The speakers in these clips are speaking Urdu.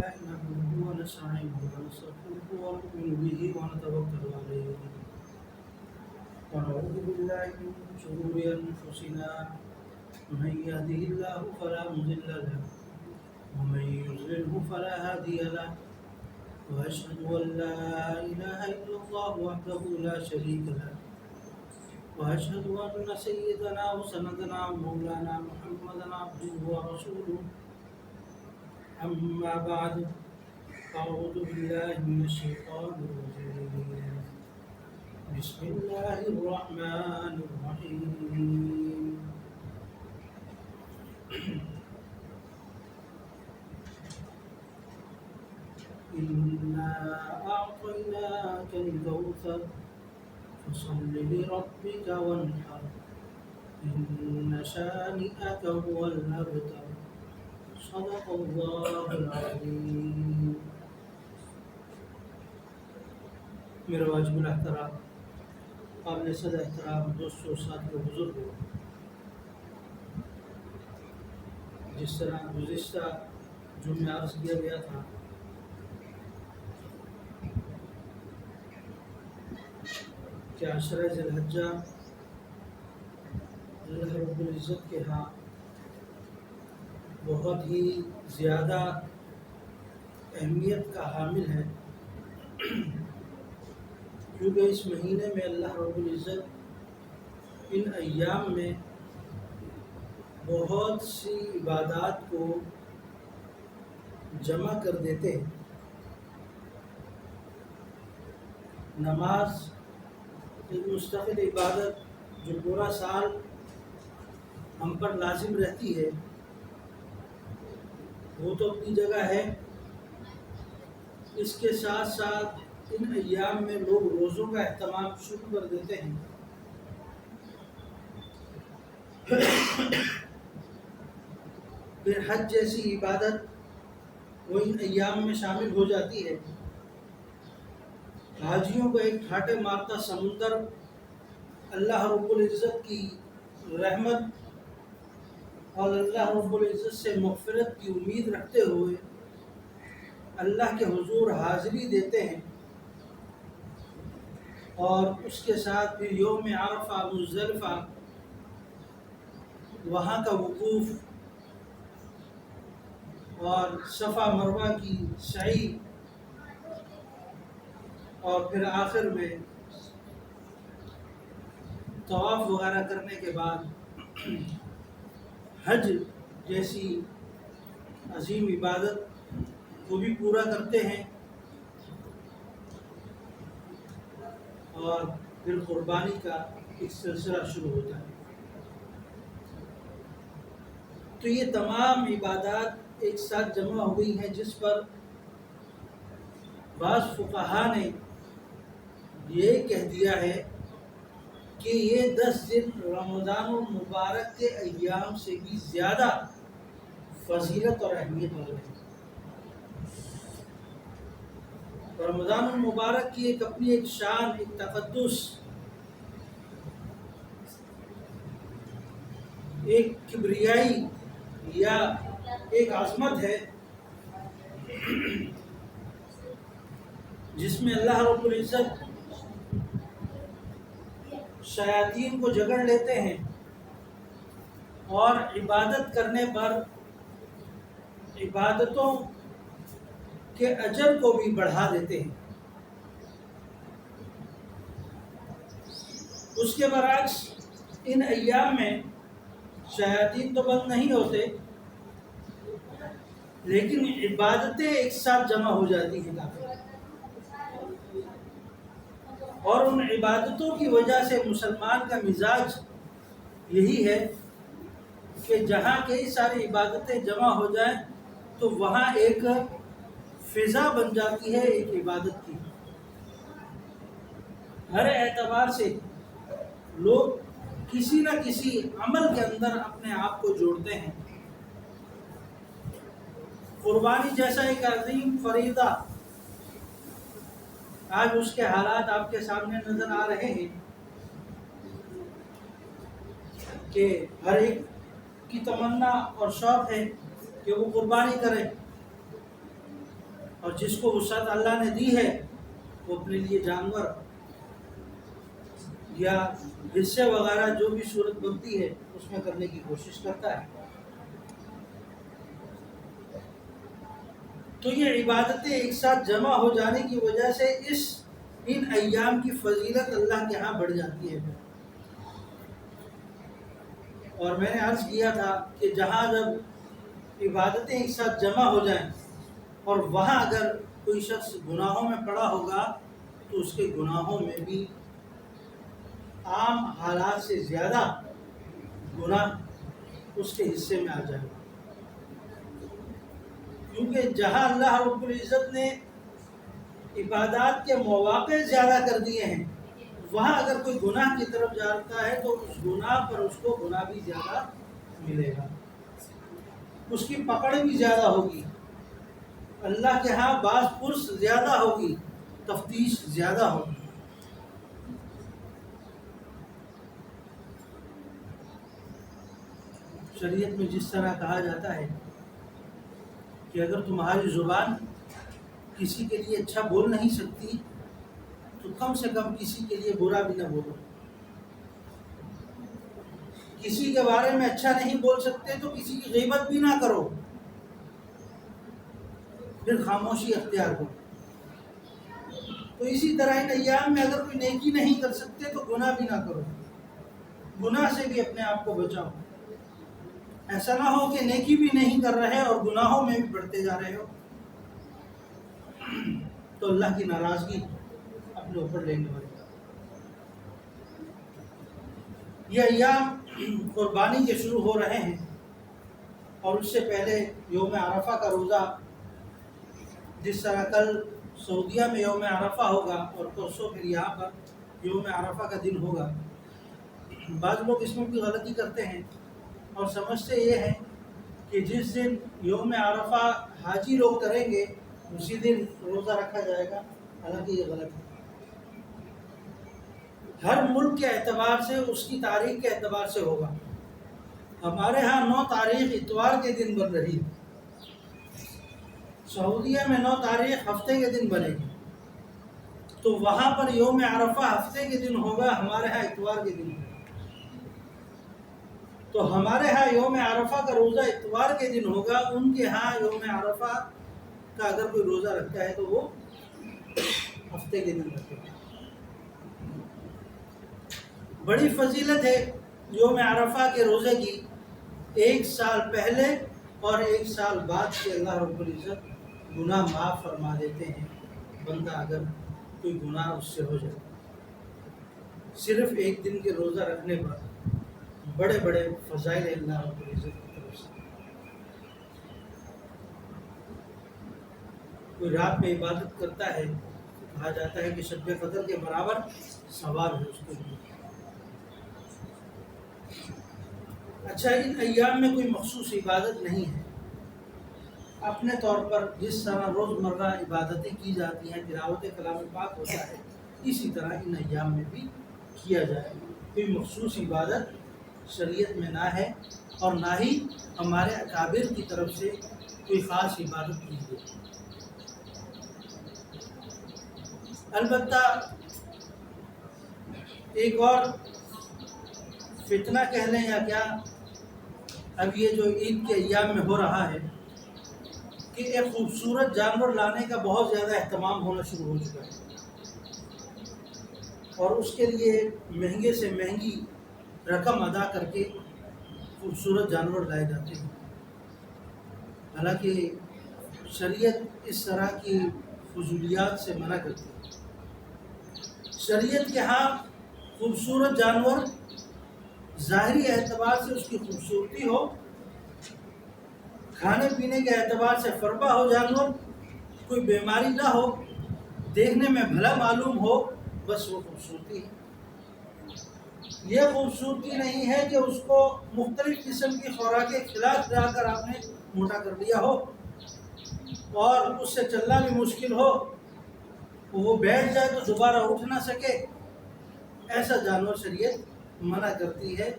لله نحمده ونستعينه ونستغفره ونؤمن به ونتوكل عليه ونعوذ بالله من شرور أنفسنا من يهده الله فلا مضل له ومن يضلله فلا هادي له وأشهد أن لا إله إلا الله وحده لا شريك له وأشهد أن سيدنا وسندنا ومولانا محمدا عبده ورسوله أما بعد أعوذ بالله من الشيطان الرجيم بسم الله الرحمن الرحيم إنا أعطيناك الكوثر فصل لربك وانحر إن شانئك هو الأبتر صدق الله العظيم. میرے واجب الاحترام قابل صد احترام دوستوں ساتھیوں بزرگوں، جس طرح گزشتہ جمعہ عرض کیا گیا تھا کہ عشرہ ذی الحجہ اللہ رب العزت کے ہاں بہت ہی زیادہ اہمیت کا حامل ہے، کیونکہ اس مہینے میں اللہ رب العزت ان ایام میں بہت سی عبادات کو جمع کر دیتے ہیں۔ نماز ایک مستقل عبادت جو پورا سال ہم پر لازم رہتی ہے، وہ تو اپنی جگہ ہے، اس کے ساتھ ساتھ ان ایام میں لوگ روزوں کا اہتمام شروع کر دیتے ہیں۔ پھر حج جیسی عبادت وہ ان ایام میں شامل ہو جاتی ہے۔ حاجیوں کو ایک ٹھاٹے مارتا سمندر اللہ رب العزت کی رحمت اور اللہ رب العزت سے مغفرت کی امید رکھتے ہوئے اللہ کے حضور حاضری دیتے ہیں، اور اس کے ساتھ پھر یوم عرفہ مزدلفہ وہاں کا وقوف اور صفا مروہ کی سعی، اور پھر آخر میں طواف وغیرہ کرنے کے بعد حج جیسی عظیم عبادت کو بھی پورا کرتے ہیں، اور پھر قربانی کا ایک سلسلہ شروع ہوتا ہے۔ تو یہ تمام عبادات ایک ساتھ جمع ہو گئی ہیں، جس پر بعض فقہا نے یہ کہہ دیا ہے کہ یہ 10 دن رمضان المبارک کے ایام سے بھی زیادہ فضیلت اور اہمیت والے ہیں۔ رمضان المبارک کی ایک اپنی ایک شان، ایک تقدس، ایک کبریائی یا ایک عظمت ہے، جس میں اللہ رب العزت شیاطین کو جگڑ لیتے ہیں اور عبادت کرنے پر عبادتوں کے اجر کو بھی بڑھا دیتے ہیں۔ اس کے برعکس ان ایام میں شیاطین تو بند نہیں ہوتے، لیکن عبادتیں ایک ساتھ جمع ہو جاتی ہیں کافی، اور ان عبادتوں کی وجہ سے مسلمان کا مزاج یہی ہے کہ جہاں کئی ساری عبادتیں جمع ہو جائیں تو وہاں ایک فضا بن جاتی ہے ایک عبادت کی۔ ہر اعتبار سے لوگ کسی نہ کسی عمل کے اندر اپنے آپ کو جوڑتے ہیں۔ قربانی جیسا ایک عظیم فریضہ، آج اس کے حالات آپ کے سامنے نظر آ رہے ہیں کہ ہر ایک کی تمنا اور شوق ہے کہ وہ قربانی کرے، اور جس کو وسعت اللہ نے دی ہے وہ اپنے لیے جانور یا حصے وغیرہ جو بھی صورت بنتی ہے اس میں کرنے کی کوشش کرتا ہے۔ تو یہ عبادتیں ایک ساتھ جمع ہو جانے کی وجہ سے ان ایام کی فضیلت اللہ کے ہاں بڑھ جاتی ہے۔ اور میں نے عرض کیا تھا کہ جہاں جب عبادتیں ایک ساتھ جمع ہو جائیں اور وہاں اگر کوئی شخص گناہوں میں پڑا ہوگا تو اس کے گناہوں میں بھی عام حالات سے زیادہ گناہ اس کے حصے میں آ جائے گا، کیونکہ جہاں اللہ رب العزت نے عبادات کے مواقع زیادہ کر دیے ہیں وہاں اگر کوئی گناہ کی طرف جاتا ہے تو اس گناہ پر اس کو گناہ بھی زیادہ ملے گا، اس کی پکڑ بھی زیادہ ہوگی، اللہ کے ہاں باز پرس زیادہ ہوگی، تفتیش زیادہ ہوگی۔ شریعت میں جس طرح کہا جاتا ہے کہ اگر تمہاری زبان کسی کے لیے اچھا بول نہیں سکتی تو کم سے کم کسی کے لیے برا بھی نہ بولو، کسی کے بارے میں اچھا نہیں بول سکتے تو کسی کی غیبت بھی نہ کرو، پھر خاموشی اختیار کرو۔ تو اسی طرح ان ایام میں اگر کوئی نیکی نہیں کر سکتے تو گناہ بھی نہ کرو، گناہ سے بھی اپنے آپ کو بچاؤ، ایسا نہ ہو کہ نیکی بھی نہیں کر رہے اور گناہوں میں بھی بڑھتے جا رہے ہو تو اللہ کی ناراضگی اپنے اوپر لینے والی۔ یہ ایام قربانی کے شروع ہو رہے ہیں اور اس سے پہلے یوم عرفہ کا روزہ، جس طرح کل سعودیہ میں یوم عرفہ ہوگا اور پرسوں پھر یہاں پر یوم عرفہ کا دن ہوگا۔ بعض لوگ اس میں بھی غلطی کرتے ہیں اور سمجھتے یہ ہیں کہ جس دن یوم عرفہ حاجی لوگ کریں گے اسی دن روزہ رکھا جائے گا، حالانکہ یہ غلط ہے۔ ہر ملک کے اعتبار سے اس کی تاریخ کے اعتبار سے ہوگا۔ ہمارے ہاں 9 تاریخ اتوار کے دن بن رہی ہے، سعودیہ میں 9 تاریخ ہفتے کے دن بنے گی، تو وہاں پر یوم عرفہ ہفتے کے دن ہوگا، ہمارے ہاں اتوار کے دن ہوگا۔ تو ہمارے ہاں یوم عرفہ کا روزہ اتوار کے دن ہوگا، ان کے ہاں یوم عرفہ کا اگر کوئی روزہ رکھتا ہے تو وہ ہفتے کے دن رکھے گا۔ بڑی فضیلت ہے یوم عرفہ کے روزے کی، 1 سال پہلے اور 1 سال بعد سے اللہ رب العزت گناہ معاف فرما دیتے ہیں بندہ اگر کوئی گناہ اس سے ہو جائے۔ صرف 1 دن کے روزہ رکھنے پر بڑے بڑے فضائل اللہ رب العزت کی طرف سے۔ کوئی رات میں عبادت کرتا ہے کہا جاتا ہے کہ شب قدر کے برابر ثواب ہے اس کے لیے۔ اچھا، ان ایام میں کوئی مخصوص عبادت نہیں ہے، اپنے طور پر جس طرح روزمرہ عبادتیں کی جاتی ہیں، تلاوت کلام پاک ہوتا ہے، اسی طرح ان ایام میں بھی کیا جائے۔ کوئی مخصوص عبادت شریعت میں نہ ہے اور نہ ہی ہمارے اکابر کی طرف سے کوئی خاص عبادت کی گئی۔ البتہ ایک اور فتنہ کہہ لیں یا کیا، اب یہ جو عید کے ایام میں ہو رہا ہے کہ ایک خوبصورت جانور لانے کا بہت زیادہ اہتمام ہونا شروع ہو چکا ہے اور اس کے لیے مہنگے سے مہنگی رقم ادا کر کے خوبصورت جانور لائے جاتے ہیں، حالانکہ شریعت اس طرح کی فضولیات سے منع کرتی ہے۔ شریعت کے ہاں خوبصورت جانور ظاہری اعتبار سے اس کی خوبصورتی ہو، کھانے پینے کے اعتبار سے فربہ ہو جانور، کوئی بیماری نہ ہو، دیکھنے میں بھلا معلوم ہو، بس وہ خوبصورتی ہے۔ یہ خوبصورتی نہیں ہے کہ اس کو مختلف قسم کی خوراکیں کھلا کھلا کر آپ نے موٹا کر دیا ہو اور اس سے چلنا بھی مشکل ہو، وہ بیٹھ جائے تو دوبارہ اٹھ نہ سکے، ایسا جانور شریعت منع کرتی ہے۔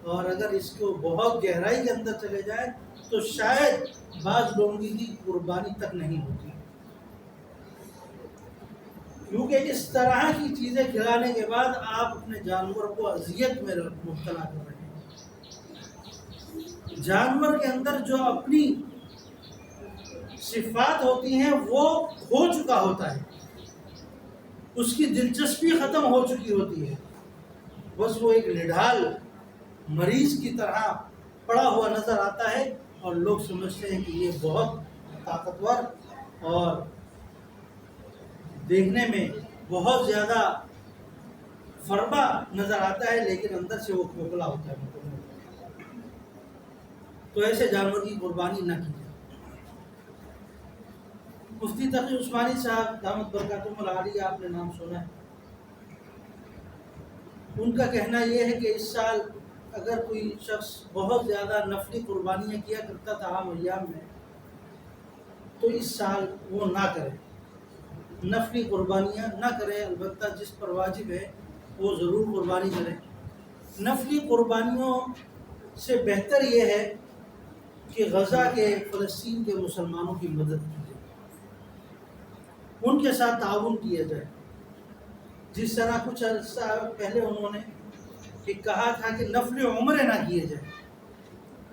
اور اگر اس کو بہت گہرائی کے اندر چلے جائے تو شاید بعض لوگوں کی قربانی تک نہیں ہوتی۔ کیونکہ اس طرح کی چیزیں کھلانے کے بعد آپ اپنے جانور کو اذیت میں مبتلا کر رہے ہیں۔ جانور کے اندر جو اپنی صفات ہوتی ہیں وہ کھو چکا ہوتا ہے، اس کی دلچسپی ختم ہو چکی ہوتی ہے، بس وہ ایک نڈھال مریض کی طرح پڑا ہوا نظر آتا ہے، اور لوگ سمجھتے ہیں کہ یہ بہت طاقتور اور دیکھنے میں بہت زیادہ فربا نظر آتا ہے، لیکن اندر سے وہ کھوکھلا ہوتا ہے۔ تو ایسے جانور کی قربانی نہ کی جائے۔ مفتی تقی عثمانی صاحب دامت برکاتہم العالیہ، آپ نے نام سنا ہے، ان کا کہنا یہ ہے کہ اس سال اگر کوئی شخص بہت زیادہ نفلی قربانیاں کیا کرتا تھا عام ایام میں، تو اس سال وہ نہ کرے، نفلی قربانیاں نہ کرے، البتہ جس پر واجب ہے وہ ضرور قربانی کرے۔ نفلی قربانیوں سے بہتر یہ ہے کہ غزہ کے فلسطین کے مسلمانوں کی مدد کی جائے، ان کے ساتھ تعاون کیا جائے۔ جس طرح کچھ عرصہ پہلے انہوں نے کہا تھا کہ نفل عمرے نہ کیے جائیں،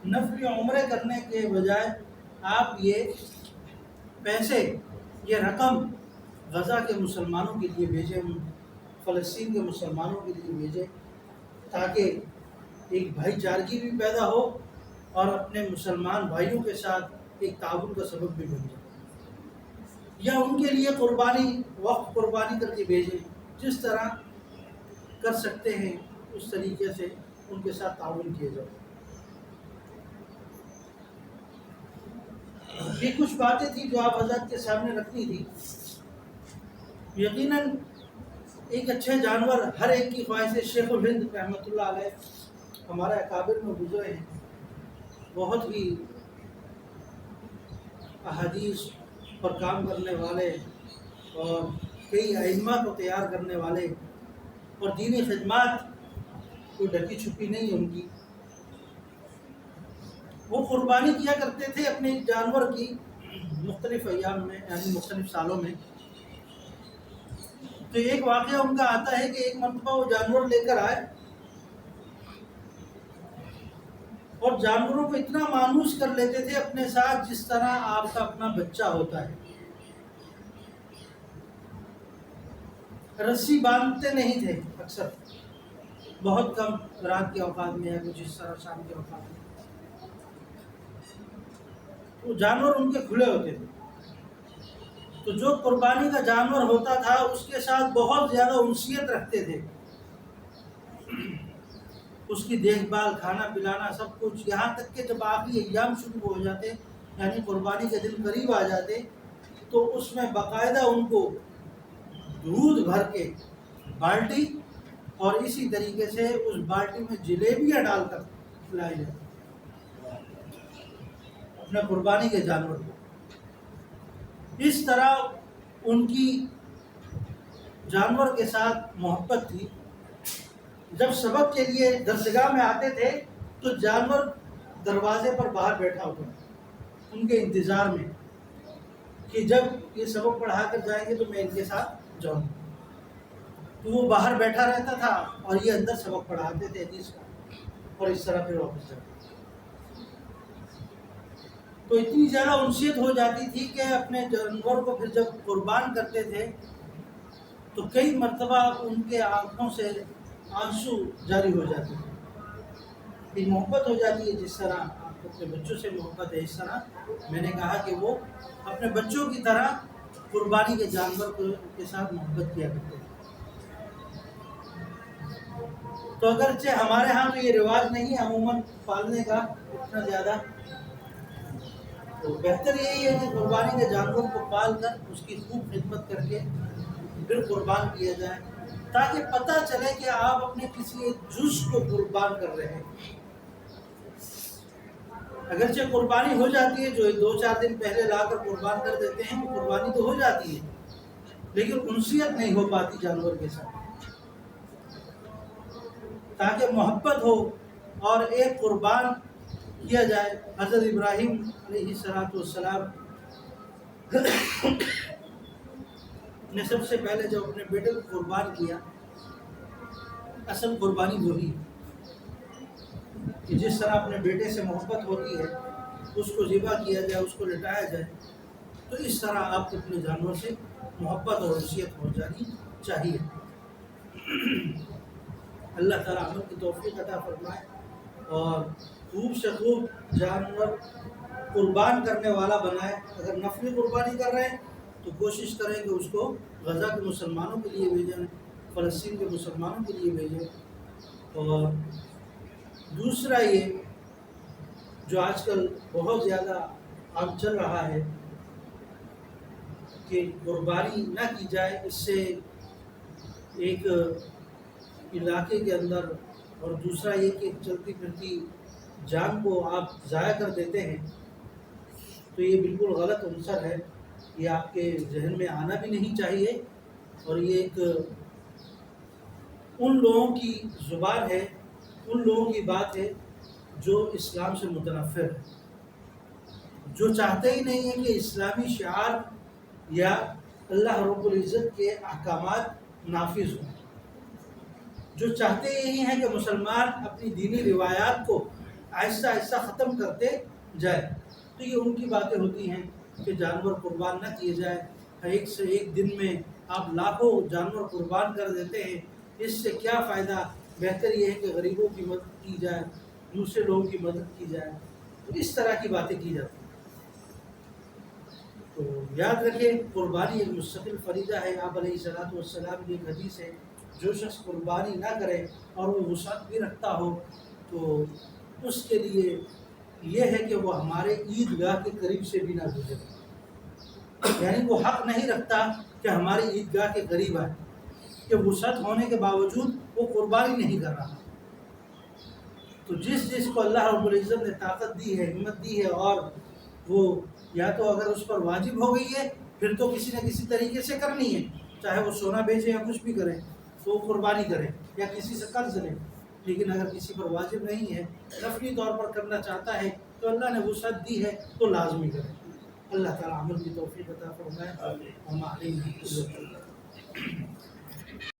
نفل عمرے کرنے کے بجائے آپ یہ پیسے، یہ رقم غزہ کے مسلمانوں کے لیے بھیجیں، فلسطین کے مسلمانوں کے لیے بھیجیں، تاکہ ایک بھائی چارگی بھی پیدا ہو اور اپنے مسلمان بھائیوں کے ساتھ ایک تعاون کا سبب بھی بن جائے۔ یا ان کے لیے قربانی، وقت قربانی کر کے بھیجیں، جس طرح کر سکتے ہیں اس طریقے سے ان کے ساتھ تعاون کیا جائے۔ یہ کچھ باتیں تھیں جو آپ حضرات کے سامنے رکھنی تھی۔ یقیناً ایک اچھے جانور ہر ایک کی خواہش ہے۔ شیخ الہند رحمۃ اللہ علیہ ہمارے اکابر میں گزرے ہیں، بہت ہی احادیث پر کام کرنے والے اور کئی ائمہ کو تیار کرنے والے، اور دینی خدمات کوئی ڈھکی چھپی نہیں ان کی۔ وہ قربانی کیا کرتے تھے اپنے جانور کی مختلف ایام میں، یعنی مختلف سالوں میں۔ تو ایک واقعہ ان کا آتا ہے کہ ایک مرتبہ وہ جانور لے کر آئے اور جانوروں کو اتنا مانوس کر لیتے تھے اپنے ساتھ جس طرح آپ کا اپنا بچہ ہوتا ہے۔ رسی باندھتے نہیں تھے، اکثر بہت کم رات کے اوقات میں یا کچھ اس طرح شام کے اوقات میں، تو جانور ان کے کھلے ہوتے تھے۔ تو جو قربانی کا جانور ہوتا تھا اس کے ساتھ بہت زیادہ انسیت رکھتے تھے، اس کی دیکھ بھال، کھانا پلانا، سب کچھ، یہاں تک کہ جب آخری ایام شروع ہو جاتے، یعنی قربانی کے دن قریب آ جاتے، تو اس میں باقاعدہ ان کو دودھ بھر کے بالٹی، اور اسی طریقے سے اس بالٹی میں جلیبیاں ڈال کر کھلائی جاتی اپنے قربانی کے جانور کو۔ اس طرح ان کی جانور کے ساتھ محبت تھی۔ جب سبق کے لیے درسگاہ میں آتے تھے تو جانور دروازے پر باہر بیٹھا ہوتا تھا ان کے انتظار میں کہ جب یہ سبق پڑھا کر جائیں گے تو میں ان کے ساتھ جاؤں۔ تو وہ باہر بیٹھا رہتا تھا اور یہ اندر سبق پڑھاتے تھے حدیث کا، اور اس طرح پھر واپس جاتے۔ تو اتنی زیادہ انسیت ہو جاتی تھی کہ اپنے جانور کو پھر جب قربان کرتے تھے تو کئی مرتبہ ان کے آنکھوں سے آنسو جاری ہو جاتے تھے۔ ایک محبت ہو جاتی ہے، جس طرح آپ کو اپنے بچوں سے محبت ہے، اس طرح میں نے کہا کہ وہ اپنے بچوں کی طرح قربانی کے جانور کے ساتھ محبت کیا کرتے تھے۔ تو اگرچہ ہمارے ہاں تو یہ رواج نہیں ہے عموماً پالنے کا اتنا زیادہ، تو بہتر یہی ہے کہ قربانی کے جانور کو پال کر اس کی خوب خدمت کر کے پھر قربان کیا جائے، تاکہ پتہ چلے کہ آپ اپنے کسی ایک جز کو قربان کر رہے ہیں۔ اگرچہ قربانی ہو جاتی ہے، جو 2-4 دن پہلے لا کر قربان کر دیتے ہیں، وہ قربانی تو ہو جاتی ہے، لیکن انسیت نہیں ہو پاتی جانور کے ساتھ، تاکہ محبت ہو اور ایک قربان کیا جائے۔ حضرت ابراہیم علیہ السلام نے سب سے پہلے جب اپنے بیٹے کو قربان کیا، اصل قربانی وہی کہ جس طرح اپنے بیٹے سے محبت ہوتی ہے اس کو ذبح کیا جائے، اس کو لٹایا جائے، تو اس طرح آپ کو اپنے جانور سے محبت اور وصیت ہو جانی چاہیے۔ اللہ تعالیٰ عمل کی توفیق عطا فرمائے اور خوب سے خوب جانور قربان کرنے والا بنائے۔ اگر نفلی قربانی کر رہے ہیں تو کوشش کریں کہ اس کو غزہ کے مسلمانوں کے لیے بھیجیں، فلسطین کے مسلمانوں کے لیے بھیجیں۔ اور دوسرا یہ جو آج کل بہت زیادہ عام چل رہا ہے کہ قربانی نہ کی جائے، اس سے ایک علاقے کے اندر، اور دوسرا یہ کہ چلتی پھرتی جان کو آپ ضائع کر دیتے ہیں، تو یہ بالکل غلط عنصر ہے، یہ آپ کے ذہن میں آنا بھی نہیں چاہیے۔ اور یہ ایک ان لوگوں کی زبان ہے، ان لوگوں کی بات ہے جو اسلام سے متنفر ہے، جو چاہتے ہی نہیں ہیں کہ اسلامی شعار یا اللہ رب العزت کے احکامات نافذ ہوں، جو چاہتے یہی ہیں کہ مسلمان اپنی دینی روایات کو آہستہ آہستہ ختم کرتے جائے۔ تو یہ ان کی باتیں ہوتی ہیں کہ جانور قربان نہ کیے جائے، ایک سے ایک دن میں آپ لاکھوں جانور قربان کر دیتے ہیں، اس سے کیا فائدہ؟ بہتر یہ ہے کہ غریبوں کی مدد کی جائے، دوسرے لوگوں کی مدد کی جائے۔ تو اس طرح کی باتیں کی جاتی ہیں۔ تو یاد رکھیں قربانی ایک مستقل فریضہ ہے۔ آپ علیہ الصلوۃ والسلام کی ایک حدیث ہے، جو شخص قربانی نہ کرے اور وہ وسعت بھی رکھتا ہو تو اس کے لیے یہ ہے کہ وہ ہمارے عیدگاہ کے قریب سے بھی نہ گزرے، یعنی وہ حق نہیں رکھتا کہ ہماری عیدگاہ کے قریب آئے، کہ وسعت ہونے کے باوجود وہ قربانی نہیں کر رہا۔ تو جس کو اللہ رب العزت نے طاقت دی ہے، ہمت دی ہے، اور وہ یا تو اگر اس پر واجب ہو گئی ہے پھر تو کسی نہ کسی طریقے سے کرنی ہے، چاہے وہ سونا بیچے یا کچھ بھی کرے تو وہ قربانی کرے یا کسی سے قرض لے۔ لیکن اگر کسی پر واجب نہیں ہے، نفلی طور پر کرنا چاہتا ہے تو اللہ نے وسعت دی ہے تو لازمی کرے۔ اللہ تعالیٰ عمل کی توفیق عطا فرمائے۔